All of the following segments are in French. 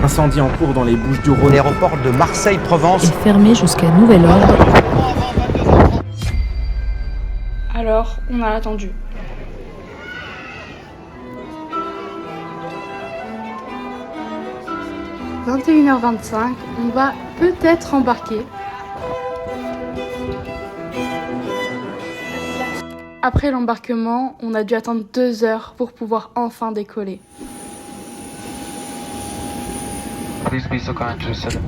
Incendie en cours dans les Bouches-du-Rhône. L'aéroport de Marseille-Provence est fermé jusqu'à nouvel ordre. Alors, on a attendu. « 21h25, on va peut-être embarquer. Après l'embarquement, on a dû attendre 2 heures pour pouvoir enfin décoller. Please be so kind to sit.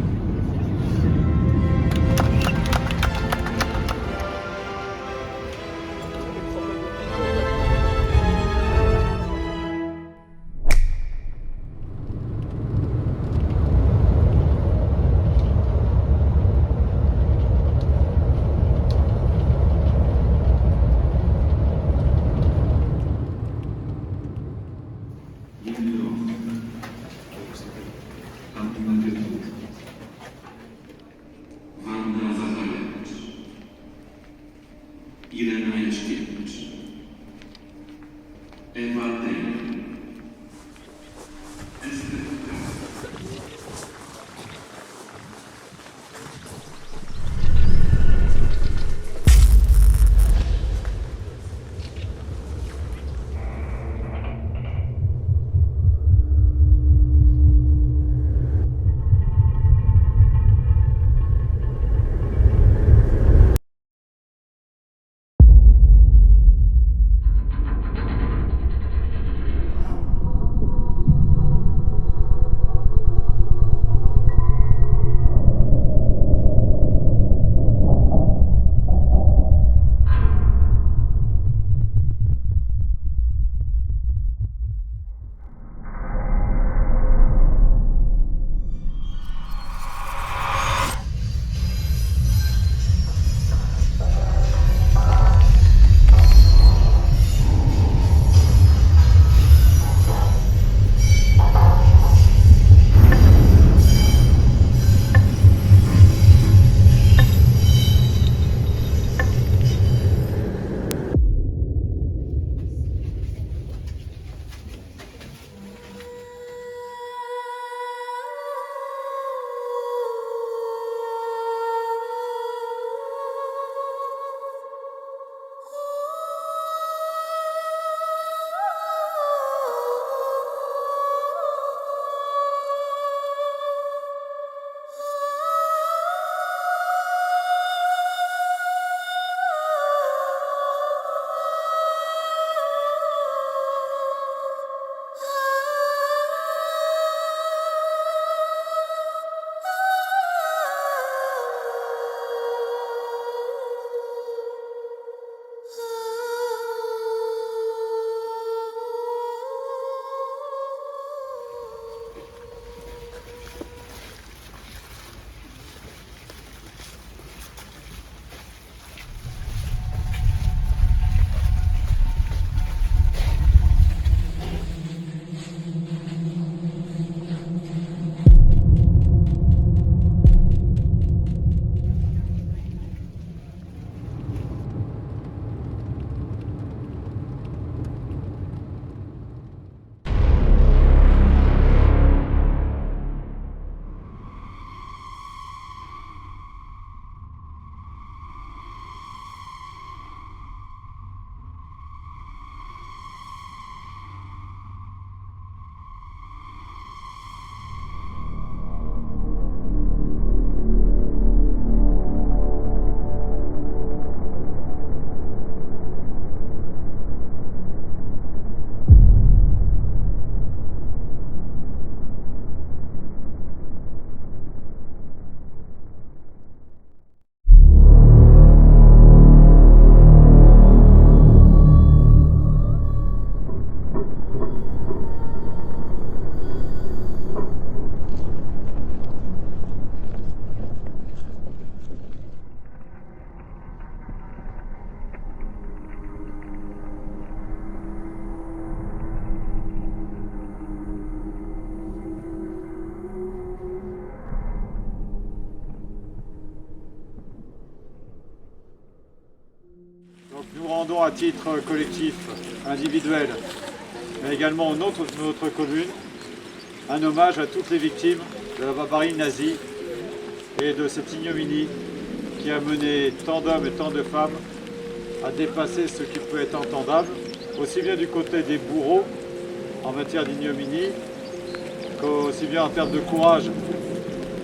Irena Jaśkiewicz, Ewa Taylor, Estetka. Nous rendons à titre collectif, individuel, mais également au nom de notre commune, un hommage à toutes les victimes de la barbarie nazie et de cette ignominie qui a mené tant d'hommes et tant de femmes à dépasser ce qui peut être entendable, aussi bien du côté des bourreaux en matière d'ignominie, qu'aussi bien en termes de courage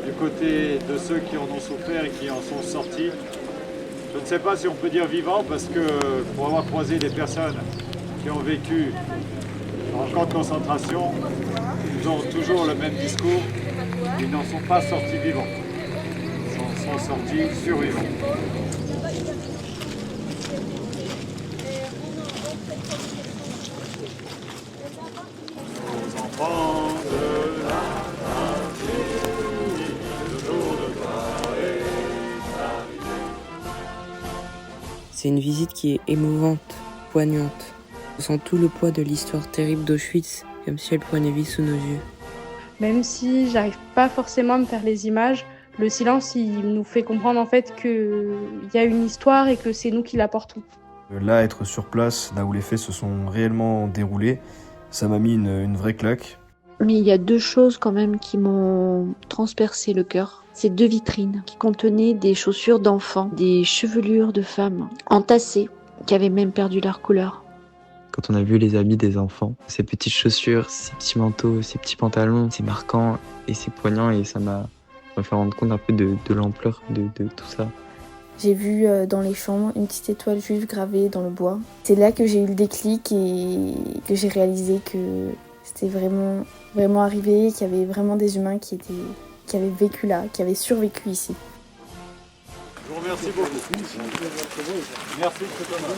du côté de ceux qui en ont souffert et qui en sont sortis. Je ne sais pas si on peut dire vivants, parce que pour avoir croisé des personnes qui ont vécu en camp de concentration, ils ont toujours le même discours, ils n'en sont pas sortis vivants, ils en sont sortis survivants. Aux enfants de la patrie, le jour de gloire est C'est une visite qui est émouvante, poignante. On sent tout le poids de l'histoire terrible d'Auschwitz, comme si elle prenait vie sous nos yeux. Même si j'arrive pas forcément à me faire les images, le silence il nous fait comprendre en fait qu'il y a une histoire et que c'est nous qui la portons. Là, être sur place, là où les faits se sont réellement déroulés, ça m'a mis une vraie claque. Mais il y a deux choses quand même qui m'ont transpercé le cœur. Ces deux vitrines qui contenaient des chaussures d'enfants, des chevelures de femmes entassées, qui avaient même perdu leur couleur. Quand on a vu les habits des enfants, ces petites chaussures, ces petits manteaux, ces petits pantalons, c'est marquant et c'est poignant et ça m'a fait rendre compte un peu de l'ampleur de tout ça. J'ai vu dans les chambres une petite étoile juive gravée dans le bois. C'est là que j'ai eu le déclic et que j'ai réalisé que c'était vraiment arrivé, qu'il y avait vraiment des humains qui avaient vécu là, qui avaient survécu ici. Je vous remercie beaucoup. Merci, M. Thomas.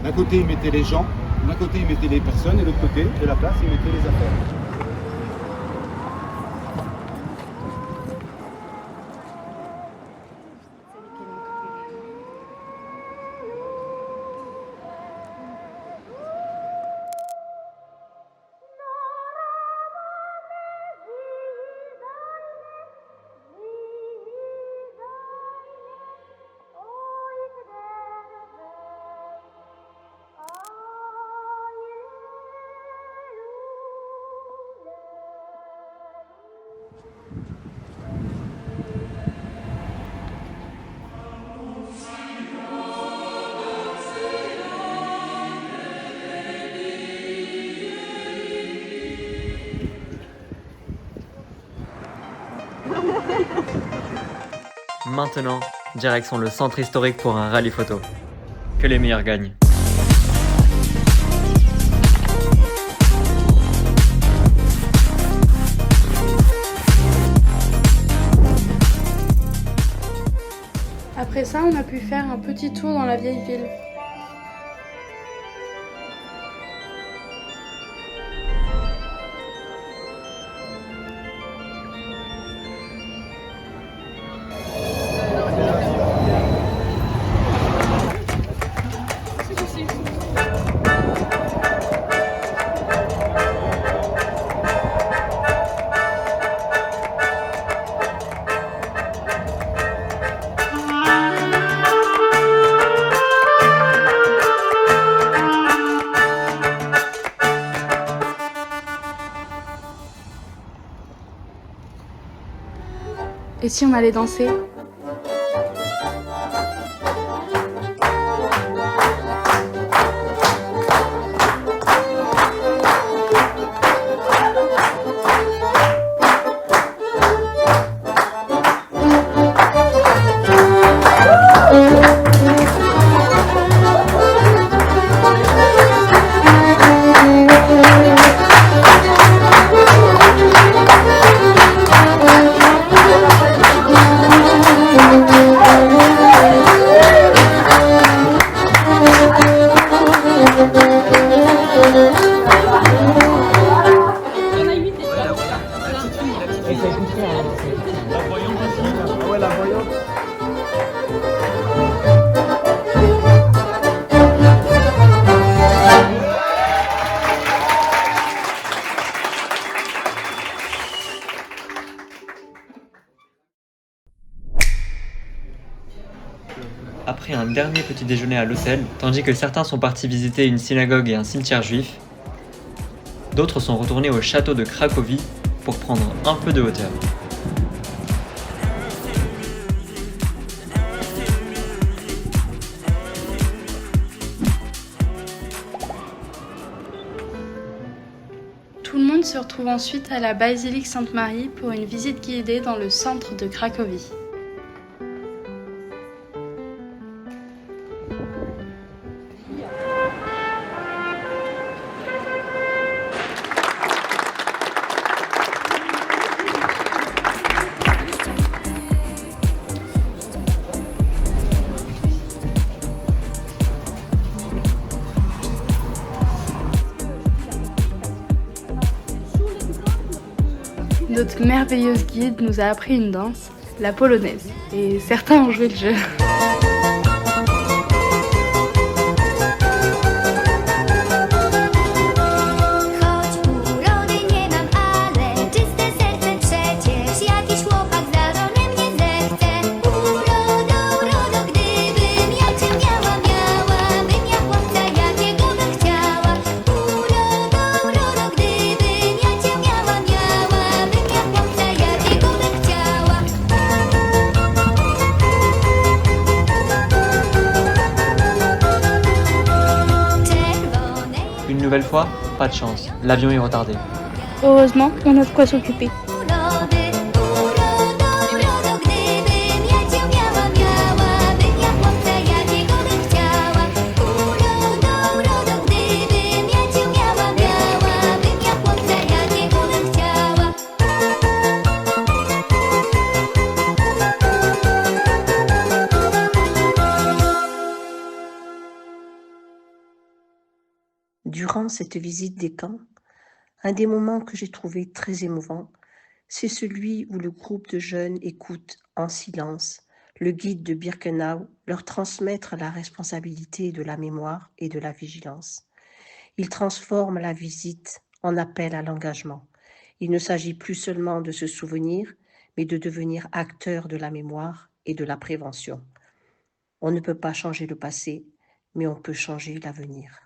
D'un côté, ils mettaient les gens, d'un côté, ils mettaient les personnes, et de l'autre côté de la place, ils mettaient les affaires. Maintenant, direction le centre historique pour un rallye photo. Que les meilleurs gagnent. Après ça, on a pu faire un petit tour dans la vieille ville. Et si on allait danser ? Après un dernier petit déjeuner à l'hôtel, tandis que certains sont partis visiter une synagogue et un cimetière juif, d'autres sont retournés au château de Cracovie pour prendre un peu de hauteur. Tout le monde se retrouve ensuite à la basilique Sainte-Marie pour une visite guidée dans le centre de Cracovie. Notre merveilleuse guide nous a appris une danse, la polonaise, et certains ont joué le jeu. Une nouvelle fois, pas de chance, l'avion est retardé. Heureusement, on a de quoi s'occuper. Durant cette visite des camps, un des moments que j'ai trouvé très émouvant, c'est celui où le groupe de jeunes écoute en silence le guide de Birkenau leur transmettre la responsabilité de la mémoire et de la vigilance. Il transforme la visite en appel à l'engagement. Il ne s'agit plus seulement de se souvenir, mais de devenir acteur de la mémoire et de la prévention. On ne peut pas changer le passé, mais on peut changer l'avenir.